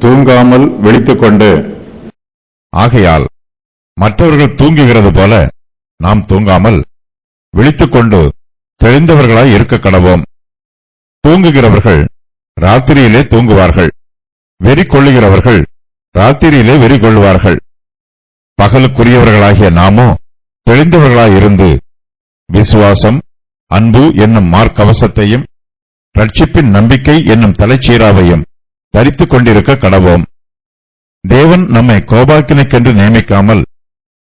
தூங்காமல் விழித்துக்கொண்டு. ஆகையால் மற்றவர்கள் தூங்குகிறது போல நாம் தூங்காமல் விழித்துக்கொண்டு தெளிந்தவர்களாய் இருக்க கடவோம். தூங்குகிறவர்கள் ராத்திரியிலே தூங்குவார்கள், வெறி கொள்ளுகிறவர்கள் ராத்திரியிலே வெறி கொள்வார்கள். பகலுக்குரியவர்களாகிய நாமோ தெளிந்தவர்களாயிருந்து விசுவாசம், அன்பு என்னும் மார்க்கவசத்தையும் ரட்சிப்பின் நம்பிக்கை என்னும் தலைச்சீராவையும் தரித்துக் கொண்டிருக்க கடவோம். தேவன் நம்மை கோபாக்கினைக்கென்று நியமிக்காமல்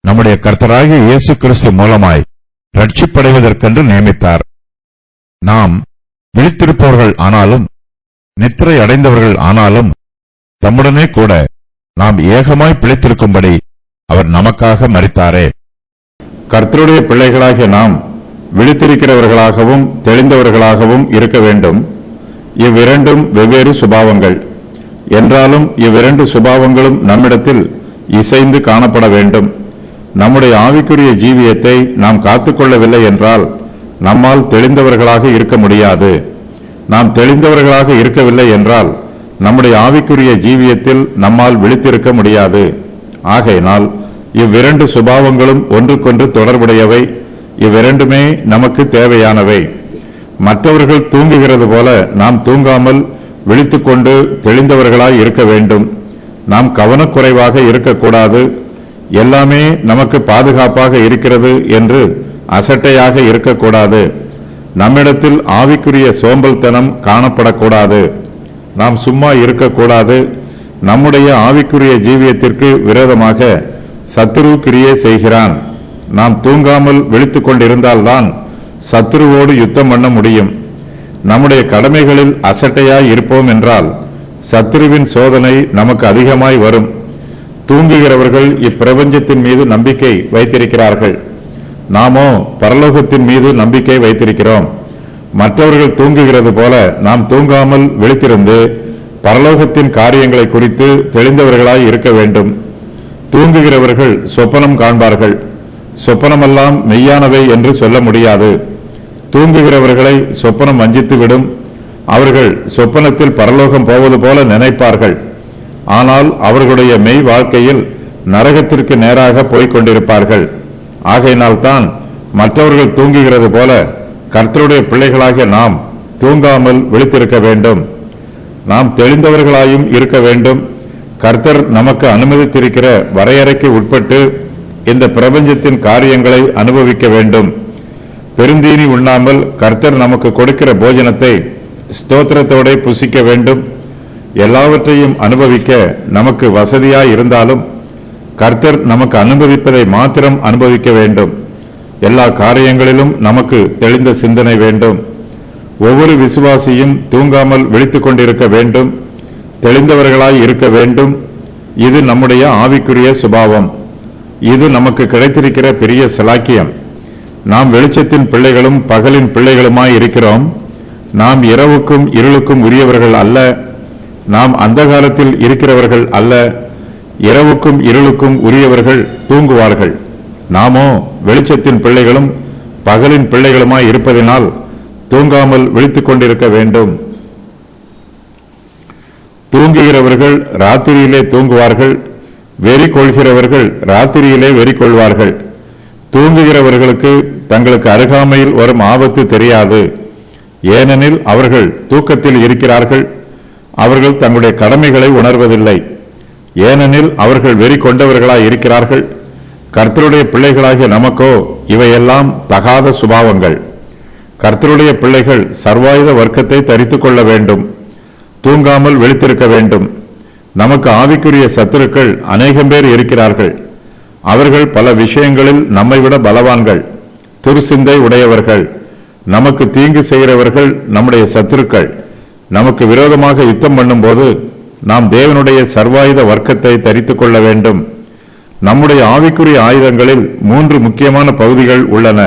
நம்முடைய கர்த்தராகிய இயேசு கிறிஸ்து மூலமாய் ரட்சிப்படைவதற்கென்று நியமித்தார். நாம் விழித்திருப்பவர்கள் ஆனாலும் நித்திரை அடைந்தவர்கள் ஆனாலும் தம்முடனே கூட நாம் ஏகமாய் பிழைத்திருக்கும்படி அவர் நமக்காக மரித்தாரே. கர்த்தருடைய பிள்ளைகளாகிய நாம் விழித்திருக்கிறவர்களாகவும் தெளிந்தவர்களாகவும் இருக்க வேண்டும். இவ்விரண்டும் வெவ்வேறு சுபாவங்கள் என்றாலும் இவ்விரண்டு சுபாவங்களும் நம்மிடத்தில் இசைந்து காணப்பட வேண்டும். நம்முடைய ஆவிக்குரிய ஜீவியத்தை நாம் காத்துக்கொள்ளவில்லை என்றால் நம்மால் தெளிந்தவர்களாக இருக்க முடியாது. நாம் தெளிந்தவர்களாக இருக்கவில்லை என்றால் நம்முடைய ஆவிக்குரிய ஜீவியத்தில் நம்மால் விழித்திருக்க முடியாது. ஆகையினால் இவ்விரண்டு சுபாவங்களும் ஒன்றுக்கொன்று தொடர்புடையவை. இவ்விரண்டுமே நமக்கு தேவையானவை. மற்றவர்கள் தூங்குகிறது போல நாம் தூங்காமல் விழித்துக்கொண்டு தெளிந்தவர்களாய் இருக்க வேண்டும். நாம் கவனக்குறைவாக இருக்கக்கூடாது. எல்லாமே நமக்கு பாதுகாப்பாக இருக்கிறது என்று அசட்டையாக இருக்கக்கூடாது. நம்மிடத்தில் ஆவிக்குரிய சோம்பல்தனம் காணப்படக்கூடாது. நாம் சும்மா இருக்கக்கூடாது. நம்முடைய ஆவிக்குரிய ஜீவியத்திற்கு விரோதமாக சத்துரு கிரியை செய்கிறான். நாம் தூங்காமல் விழித்துக் கொண்டிருந்தால்தான் சத்துருவோடு யுத்தம் பண்ண முடியும். நம்முடைய கடமைகளில் அசட்டையாய் இருப்போம் என்றால் சத்துருவின் சோதனை நமக்கு அதிகமாய் வரும். தூங்குகிறவர்கள் இப்பிரபஞ்சத்தின் மீது நம்பிக்கை வைத்திருக்கிறார்கள். நாமோ பரலோகத்தின் மீது நம்பிக்கை வைத்திருக்கிறோம். மற்றவர்கள் தூங்குகிறது போல நாம் தூங்காமல் விழித்திருந்து பரலோகத்தின் காரியங்களை குறித்து தெளிந்தவர்களாய் இருக்க வேண்டும். தூங்குகிறவர்கள் சொப்பனம் காண்பார்கள். சொப்பனமெல்லாம் மெய்யானவை என்று சொல்ல முடியாது. தூங்குகிறவர்களை சொப்பனம் வஞ்சித்துவிடும். அவர்கள் சொப்பனத்தில் பரலோகம் போவது போல நினைப்பார்கள். ஆனால் அவர்களுடைய மெய் வாழ்க்கையில் நரகத்திற்கு நேராக போய்கொண்டிருப்பார்கள். ஆகையினால்தான் மற்றவர்கள் தூங்குகிறது போல கர்த்தருடைய பிள்ளைகளாகிய நாம் தூங்காமல் விழித்திருக்க வேண்டும். நாம் தெளிந்தவர்களாயும் இருக்க வேண்டும். கர்த்தர் நமக்கு அனுமதித்திருக்கிற வரையறைக்கு உட்பட்டு இந்த பிரபஞ்சத்தின் காரியங்களை அனுபவிக்க வேண்டும். பெருந்தீனி உண்ணாமல் கர்த்தர் நமக்கு கொடுக்கிற போஜனத்தை ஸ்தோத்திரத்தோட புசிக்க வேண்டும். எல்லாவற்றையும் அனுபவிக்க நமக்கு வசதியாய் இருந்தாலும் கர்த்தர் நமக்கு அனுமதிப்பதை மாத்திரம் அனுபவிக்க வேண்டும். எல்லா காரியங்களிலும் நமக்கு தெளிந்த சிந்தனை வேண்டும். ஒவ்வொரு விசுவாசியும் தூங்காமல் விழித்துக் கொண்டிருக்க வேண்டும், தெளிந்தவர்களாய் இருக்க வேண்டும். இது நம்முடைய ஆவிக்குரிய சுபாவம். இது நமக்கு கிடைத்திருக்கிற பெரிய சலாக்கியம். நாம் வெளிச்சத்தின் பிள்ளைகளும் பகலின் பிள்ளைகளுமாய் இருக்கிறோம். நாம் இரவுக்கும் இருளுக்கும் உரியவர்கள் அல்ல. நாம் அந்த காலத்தில் இருக்கிறவர்கள் அல்ல. இரவுக்கும் இருளுக்கும் உரியவர்கள் தூங்குவார்கள். நாமோ வெளிச்சத்தின் பிள்ளைகளும் பகலின் பிள்ளைகளுமாய் இருப்பதினால் தூங்காமல் விழித்துக் கொண்டிருக்க வேண்டும். தூங்குகிறவர்கள் ராத்திரியிலே தூங்குவார்கள், வெறி கொள்கிறவர்கள் ராத்திரியிலே வெறி கொள்வார்கள். தூங்குகிறவர்களுக்கு தங்களுக்கு அருகாமையில் வரும் ஆபத்து தெரியாது. ஏனெனில் அவர்கள் தூக்கத்தில் இருக்கிறார்கள். அவர்கள் தங்களுடைய கடமைகளை உணர்வதில்லை. ஏனெனில் அவர்கள் வெறி கொண்டவர்களாய் இருக்கிறார்கள். கர்த்தருடைய பிள்ளைகளாகிய நமக்கோ இவையெல்லாம் தகாத சுபாவங்கள். கர்த்தருடைய பிள்ளைகள் சர்வாயுத வர்க்கத்தை தரித்துக் கொள்ள வேண்டும். தூங்காமல் விழித்திருக்க வேண்டும். நமக்கு ஆவிக்குரிய சத்துருக்கள் அநேகம் பேர் இருக்கிறார்கள். அவர்கள் பல விஷயங்களில் நம்மை விட பலவான்கள், துர்சிந்தை உடையவர்கள். நமக்கு தீங்கு செய்கிறவர்கள் நம்முடைய சத்துருக்கள். நமக்கு விரோதமாக யுத்தம் பண்ணும் போது நாம் தேவனுடைய சர்வாயுத வர்க்கத்தை தரித்துக் கொள்ள வேண்டும். நம்முடைய ஆவிக்குரிய ஆயுதங்களில் 3 முக்கியமான பகுதிகள் உள்ளன.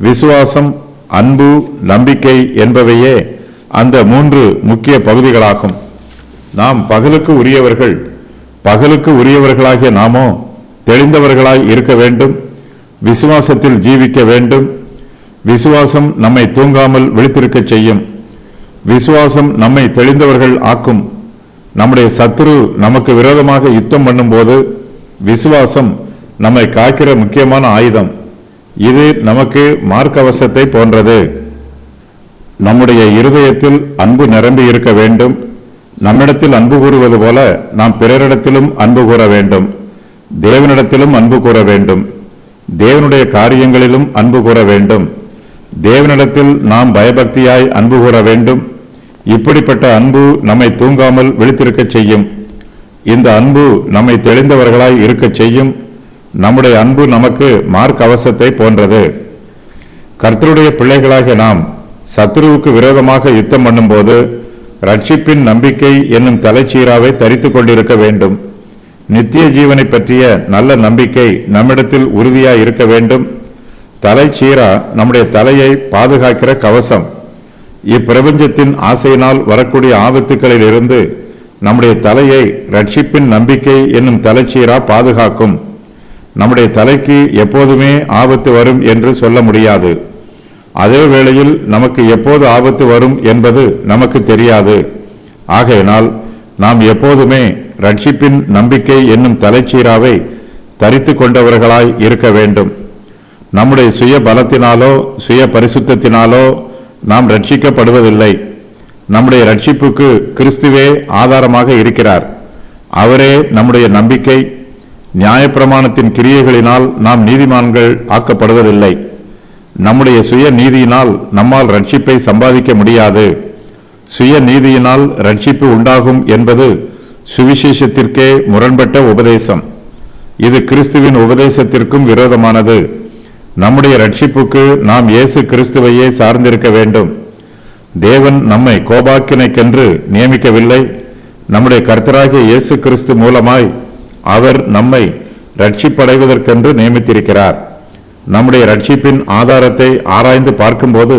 விசுவாசம், அன்பு, நம்பிக்கை என்பவையே அந்த 3 முக்கிய பகுதிகளாகும். நாம் பகலுக்கு உரியவர்கள். பகலுக்கு உரியவர்களாகிய நாமோ தெளிந்தவர்களாய் இருக்க வேண்டும். விசுவாசத்தில் ஜீவிக்க வேண்டும். விசுவாசம் நம்மை தூங்காமல் விழித்திருக்க செய்யும். விசுவாசம் நம்மை தெளிந்தவர்கள் ஆக்கும். நம்முடைய சத்துரு நமக்கு விரோதமாக யுத்தம் பண்ணும்போது விசுவாசம் நம்மை காக்கிற முக்கியமான ஆயுதம். இது நமக்கு மார்க்கவசத்தை போன்றது. நம்முடைய இருதயத்தில் அன்பு நிரம்பி இருக்க வேண்டும். நம்மிடத்தில் அன்பு கூறுவது போல நாம் பிறரிடத்திலும் அன்பு கூற வேண்டும். தேவனிடத்திலும் அன்பு கூற வேண்டும். தேவனுடைய காரியங்களிலும் அன்பு கூற வேண்டும். தேவனிடத்தில் நாம் பயபக்தியாய் அன்பு கூற வேண்டும். இப்படிப்பட்ட அன்பு நம்மை தூங்காமல் விழித்திருக்க செய்யும். இந்த அன்பு நம்மை தெளிந்தவர்களாய் இருக்க செய்யும். நம்முடைய அன்பு நமக்கு மார்க்கவசத்தை போன்றது. கர்த்தருடைய பிள்ளைகளாக நாம் சத்துருவுக்கு விரோதமாக யுத்தம் பண்ணும்போது ரட்சிப்பின் நம்பிக்கை என்னும் தலைச்சீராவை தரித்துக் கொண்டிருக்க வேண்டும். நித்திய ஜீவனை பற்றிய நல்ல நம்பிக்கை நம்மிடத்தில் உறுதியாய் இருக்க வேண்டும். தலைச்சீரா நம்முடைய தலையை பாதுகாக்கிற கவசம். இப்பிரபஞ்சத்தின் ஆசையினால் வரக்கூடிய ஆபத்துக்களில் இருந்து நம்முடைய தலையை ரட்சிப்பின் நம்பிக்கை என்னும் தலைச்சீரா பாதுகாக்கும். நம்முடைய தலைக்கு எப்போதுமே ஆபத்து வரும் என்று சொல்ல முடியாது. அதே வேளையில் நமக்கு எப்போது ஆபத்து வரும் என்பது நமக்கு தெரியாது. ஆகையினால் நாம் எப்போதுமே ரட்சிப்பின் நம்பிக்கை என்னும் தலைச்சீராவை தரித்து கொண்டவர்களாய் இருக்க வேண்டும். நம்முடைய சுய பலத்தினாலோ சுய பரிசுத்தத்தினாலோ நாம் ரட்சிக்கப்படுவதில்லை. நம்முடைய ரட்சிப்புக்கு கிறிஸ்துவே ஆதாரமாக இருக்கிறார். அவரே நம்முடைய நம்பிக்கை. நியாயப்பிரமாணத்தின் கிரியைகளினால் நாம் நீதிமான்கள் ஆக்கப்படுவதில்லை. நம்முடைய சுய நீதியினால் நம்மால் ரட்சிப்பை சம்பாதிக்க முடியாது. சுய நீதியினால் ரட்சிப்பு உண்டாகும் என்பது சுவிசேஷத்திற்கே முரண்பட்ட உபதேசம். இது கிறிஸ்துவின் உபதேசத்திற்கும் விரோதமானது. நம்முடைய ரட்சிப்புக்கு நாம் இயேசு கிறிஸ்துவையே சார்ந்திருக்க வேண்டும். தேவன் நம்மை கோபாக்கினைக்கென்று நியமிக்கவில்லை. நம்முடைய கர்த்தராகிய இயேசு கிறிஸ்து மூலமாய் அவர் நம்மை ரட்சிப்படைவதற்கென்று நியமித்திருக்கிறார். நம்முடைய ரட்சிப்பின் ஆதாரத்தை ஆராய்ந்து பார்க்கும்போது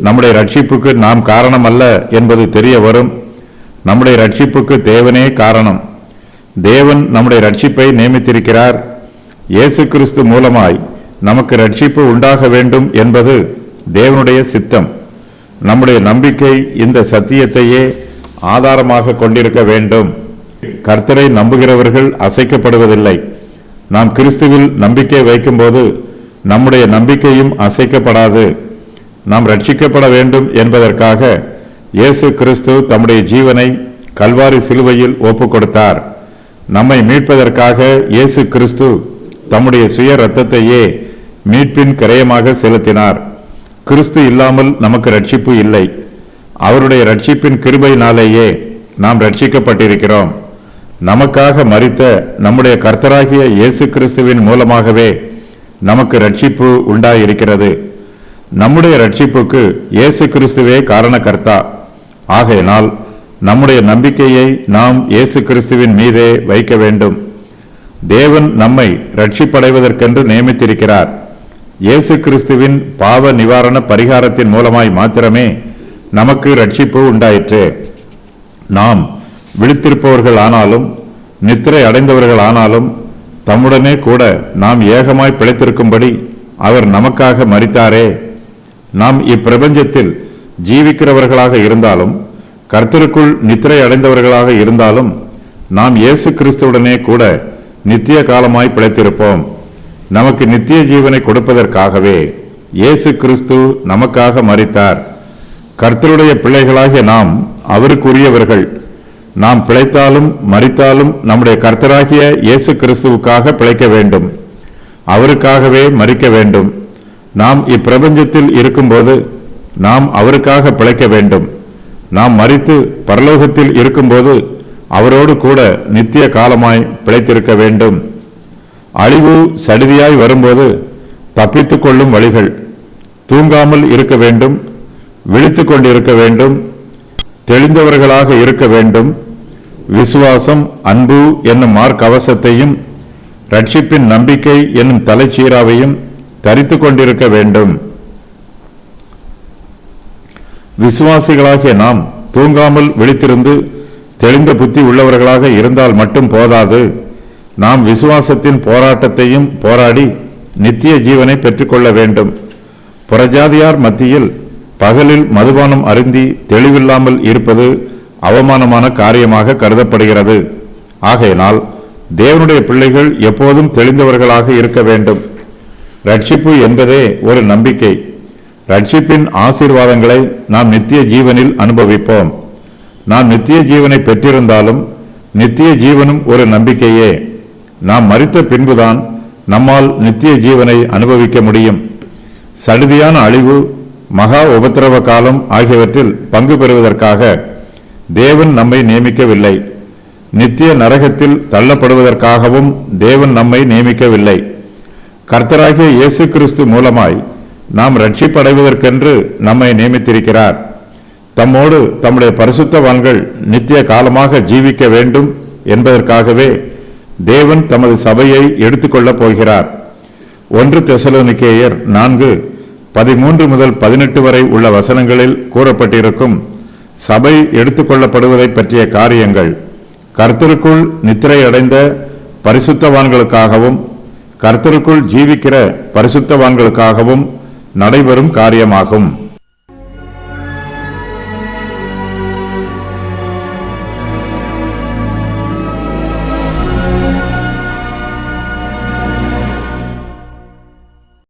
நம்முடைய ரட்சிப்புக்கு நாம் காரணம் அல்ல என்பது தெரிய வரும். நம்முடைய ரட்சிப்புக்கு தேவனே காரணம். தேவன் நம்முடைய ரட்சிப்பை நியமித்திருக்கிறார். இயேசு கிறிஸ்து மூலமாய் நமக்கு ரட்சிப்பு உண்டாக வேண்டும் என்பது தேவனுடைய சித்தம். நம்முடைய நம்பிக்கை இந்த சத்தியத்தையே ஆதாரமாக கொண்டிருக்க வேண்டும். கர்த்தரை நம்புகிறவர்கள் அசைக்கப்படுவதில்லை. நாம் கிறிஸ்துவில் நம்பிக்கை வைக்கும்போது நம்முடைய நம்பிக்கையும் அசைக்கப்படாது. நாம் ரட்சிக்கப்பட வேண்டும் என்பதற்காக இயேசு கிறிஸ்து தம்முடைய ஜீவனை கல்வாரி சிலுவையில் ஒப்புக் கொடுத்தார். நம்மை மீட்பதற்காக இயேசு கிறிஸ்து தம்முடைய சுய இரத்தத்தையே மீட்பின் கிரயமாக செலுத்தினார். கிறிஸ்து இல்லாமல் நமக்கு ரட்சிப்பு இல்லை. அவருடைய ரட்சிப்பின் கிருபையினாலேயே நாம் ரட்சிக்கப்பட்டிருக்கிறோம். நமக்காக மரித்த நம்முடைய கர்த்தராகிய இயேசு கிறிஸ்துவின் மூலமாகவே நமக்கு ரட்சிப்பு உண்டாயிருக்கிறது. நம்முடைய ரட்சிப்புக்கு இயேசு கிறிஸ்துவே காரணகர்த்தா. ஆகையினால் நம்முடைய நம்பிக்கையை நாம் இயேசு கிறிஸ்துவின் மீதே வைக்க வேண்டும். தேவன் நம்மை ரட்சிப்படைவதற்கென்று நியமித்திருக்கிறார். இயேசு கிறிஸ்துவின் பாவ நிவாரண பரிகாரத்தின் மூலமாய் மாத்திரமே நமக்கு ரட்சிப்பு உண்டாயிற்று. நாம் விழித்திருப்பவர்கள் ஆனாலும் நித்திரை அடைந்தவர்கள் ஆனாலும் தம்முடனே கூட நாம் ஏகமாய் பிழைத்திருக்கும்படி அவர் நமக்காக மரித்தாரே. நாம் இப்பிரபஞ்சத்தில் ஜீவிக்கிறவர்களாக இருந்தாலும் கர்த்தருக்குள் நித்திரை அடைந்தவர்களாக இருந்தாலும் நாம் இயேசு கிறிஸ்துவுடனே கூட நித்திய காலமாய் பிழைத்திருப்போம். நமக்கு நித்திய ஜீவனை கொடுப்பதற்காகவே இயேசு கிறிஸ்து நமக்காக மரித்தார். கர்த்தருடைய பிள்ளைகளாகிய நாம் அவருக்குரியவர்கள். நாம் பிழைத்தாலும் மரித்தாலும் நம்முடைய கர்த்தராகிய இயேசு கிறிஸ்துவுக்காக பிழைக்க வேண்டும். அவருக்காகவே மரிக்க வேண்டும். நாம் இப்பிரபஞ்சத்தில் இருக்கும்போது நாம் அவருக்காக பிழைக்க வேண்டும். நாம் மரித்து பரலோகத்தில் இருக்கும்போது அவரோடு கூட நித்திய காலமாய் பிழைத்திருக்க வேண்டும். அழிவு சடிதியாய் வரும்போது தப்பித்துக் கொள்ளும் வழிகள்: தூங்காமல் இருக்க வேண்டும், விழித்துக் கொண்டிருக்க வேண்டும், தெளிந்தவர்களாக இருக்க வேண்டும், விசுவாசம், அன்பு என்னும் மார்க்கவசத்தையும் ரட்சிப்பின் நம்பிக்கை என்னும் தலைச்சீராவையும் தரித்துக் கொண்டிருக்க வேண்டும். விசுவாசிகளாகிய நாம் தூங்காமல் விழித்திருந்து தெளிந்த புத்தி உள்ளவர்களாக இருந்தால் மட்டும் போதாது. நாம் விசுவாசத்தின் போராட்டத்தையும் போராடி நித்திய ஜீவனை பெற்றுக்கொள்ள வேண்டும். புறஜாதியார் மத்தியில் பகலில் மதுபானம் அருந்தி தெளிவில்லாமல் இருப்பது அவமானமான காரியமாக கருதப்படுகிறது. ஆகையினால் தேவனுடைய பிள்ளைகள் எப்போதும் தெளிந்தவர்களாக இருக்க வேண்டும். ரட்சிப்பு என்பதே ஒரு நம்பிக்கை. ரட்சிப்பின் ஆசீர்வாதங்களை நாம் நித்திய ஜீவனில் அனுபவிப்போம். நாம் நித்திய ஜீவனை பெற்றிருந்தாலும் நித்திய ஜீவனும் ஒரு நம்பிக்கையே. நாம் மரித்த பின்புதான் நம்மால் நித்திய ஜீவனை அனுபவிக்க முடியும். சடுதியான அழிவு, மகா உபத்திரவ காலம் ஆகியவற்றில் பங்கு பெறுவதற்காக தேவன் நம்மை நியமிக்கவில்லை. நித்திய நரகத்தில் தள்ளப்படுவதற்காகவும் தேவன் நம்மை நியமிக்கவில்லை. கர்த்தராகிய இயேசு கிறிஸ்து மூலமாய் நாம் ரட்சிப்படைவதற்கென்று நம்மை நியமித்திருக்கிறார். தம்மோடு தம்முடைய பரிசுத்தவான்கள் நித்திய காலமாக ஜீவிக்க வேண்டும் என்பதற்காகவே தேவன் தமது சபையை எடுத்துக்கொள்ளப் போகிறார். 1 தெசலோனிக்கேயர் 4:13 முதல் 18 வரை உள்ள வசனங்களில் கூறப்பட்டிருக்கும் சபை எடுத்துக்கொள்ளப்படுவதை பற்றிய காரியங்கள் கர்த்தருக்குள் நித்திரை அடைந்த பரிசுத்தவான்களுக்காகவும் கர்த்தருக்குள் ஜீவிக்கிற பரிசுத்தவான்களுக்காகவும் நடைபெறும் காரியமாகும்.